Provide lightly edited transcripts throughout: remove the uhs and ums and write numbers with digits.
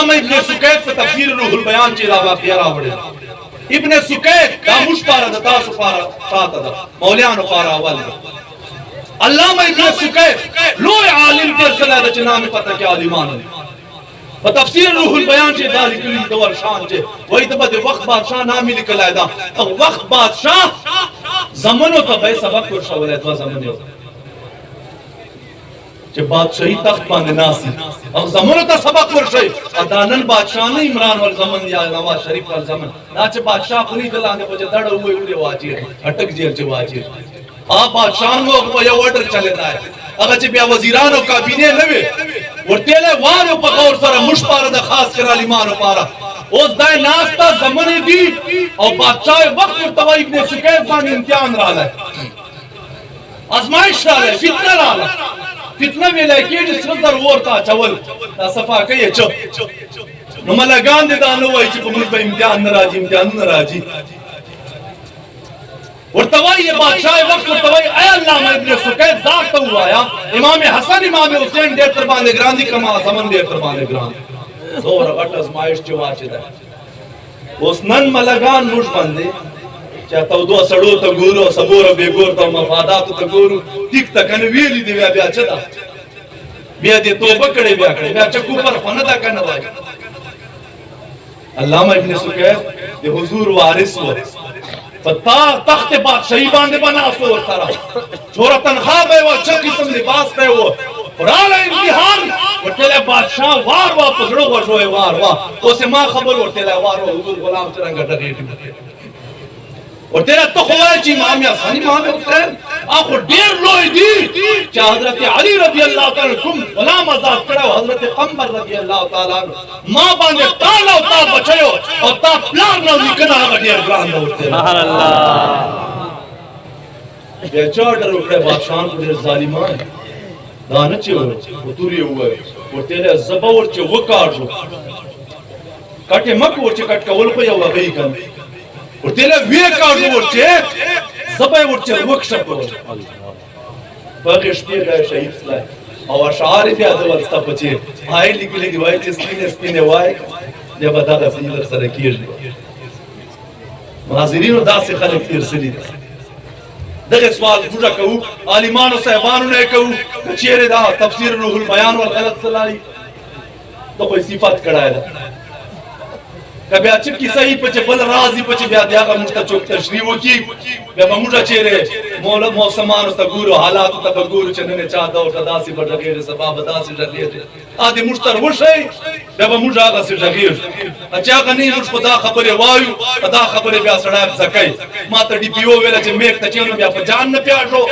अल्लामा इब्ने सुकैत पे तफसीर रूहुल बयान चे रावा प्यारा वड़े इब्ने सुकैत दामुश पारा दता सुपारा सात दा मौलाना पारा अवल अल्लामा इब्ने सुकैत लो आलिम के सलाह द नाम पता क्या आलिमान व तफसीर रूहुल बयान चे दाली कुली दवर शान चे वही तो बदे वक्त बादशाह नाम ही निकल आया था वक्त बादशाह जमानो तो भाई सबक को शवले तो जमानो जे बादशाही तख्त पाने नासी अब जमानो तो सबक को शई अदानन बादशाह ने इमरान वाल जमान या नवाज शरीफ वाल जमान नाच बादशाह पुनी दलाने बजे दड़ हुए उड़े वाजी अटक जेल चे वाजी आ बादशाह को ये ऑर्डर चलेता है अगर जे बिया वजीरान और काबिने लवे वरतेले वारो पकौर सारा मुशपारा द खास करा लिमानो पारा उस दाय नास्ता जमाने दी और बादशाह वक्त तवा इब्ने सुकैत पानी इम्तिहान रहा है आजमाइश रहा है फितना में लेके जिस नजर वरता चवल सफा कहिए चुप नमला गांधी दानो वही चुप मुझ पे इम्तिहान न राजी और तवाई ये बादशाह वक्त तवाई ऐ अल्लामा इब्ने सुकैत दाग तो हुआ या इमाम हसन इमाम हुसैन देर तरबाने ग्रांदी कमा समन देर तरबाने ग्रांद जोर अटस माइश चवाचिदा उस नन मलगान मुझ बंदे चाहता दो सड़ो तो गुरो सबोर बेगोर तो मफादात तो गुरु ठीक तकन वेली दिव्या ब्या चदा ब्या दे तो बकड़े ब्या चक्कू पर फनदा कनवाई अल्लामा इब्ने सुकैत ये हुजूर वारिस हो पता तख्त बादशाही बांधे बना सो सारा छोरा तनख्वाह पे वो अच्छा किस्म लिबास पे वो पुराना इम्तिहान और तेरे बादशाह वार वार पकड़ो वर्षो है वार वार उसे मां खबर और तेरे वार हुजूर गुलाम चरंगा डरेट और तेरा तो ख्वाजी इमाम हसन इमाम हुसैन आखो देर लोई दी क्या हजरत अली रजी अल्लाह ताला तुम गुलाम आजाद करो हजरत कमर रजी अल्लाह ताला मां बांधे ताला उता बचायो और ता प्लान न निकना गडिया ग्रांड होते सुभान अल्लाह ये चोडर उठे बादशाह को जालिमान दानचे उतुरी हुए और तेरे जबवर चे वकार काटे मक और चे कट कवल को या वही कम और तेरे वे कार्ड वरचे सबे वरचे वर्कशॉप बाकी स्पीड है शहीद स्लाइड और अशार भी अदवर स्टॉप बचे हाई लिखले दिवाई स्पिने वाई ये बता दा सीधर सर कीर हाजिरीन और दास से खलक फिर सली दगे सवाल पूरा कहूं आलिमान और साहबान ने कहूं चेहरे दा तफसीर रूहुल बयान और गलत सलाई तो कोई सिफात कड़ाया कभी अच्छी की सही पचे बल राजी पचे ब्याह का मुस्ता चौक तशरीह की बे मुझा चेहरे मौला मौसमान उस गुरु हालात तब गुरु चनने चाहता और दासी पर लगे रे सबब दासी लगे आदि मुस्तर वशे बे मुझा का से लगे अच्छा का नहीं मुझ खुदा खबर वायु अदा खबर ब्याह सड़ा सकै माता डीपीओ वेला चे मेक तचेनो ब्याह जान न प्यारो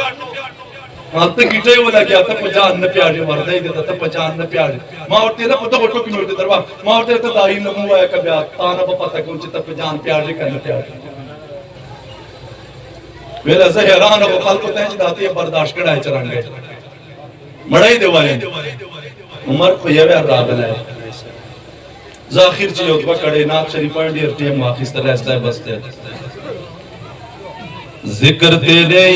हां तक गिटे वाला क्या तब जान न प्यारे मरदे दे तब जान न प्यारे मां और तेरा पता फोटो की नोट दरवा मां और तेरा दाई न मुआ का ब्याह ताना पता कौन चे तब जान प्यारे करने प्यारे वेला जहरान को कल को तंज दाती बर्दाश्त कराए चरंगे मड़ाई देवाले उमर को ये रागल है जाखिर जी उतबा कड़े नाथ शरीफ पढ़ टीम वाकिस तरह बसते जिक्र तेरे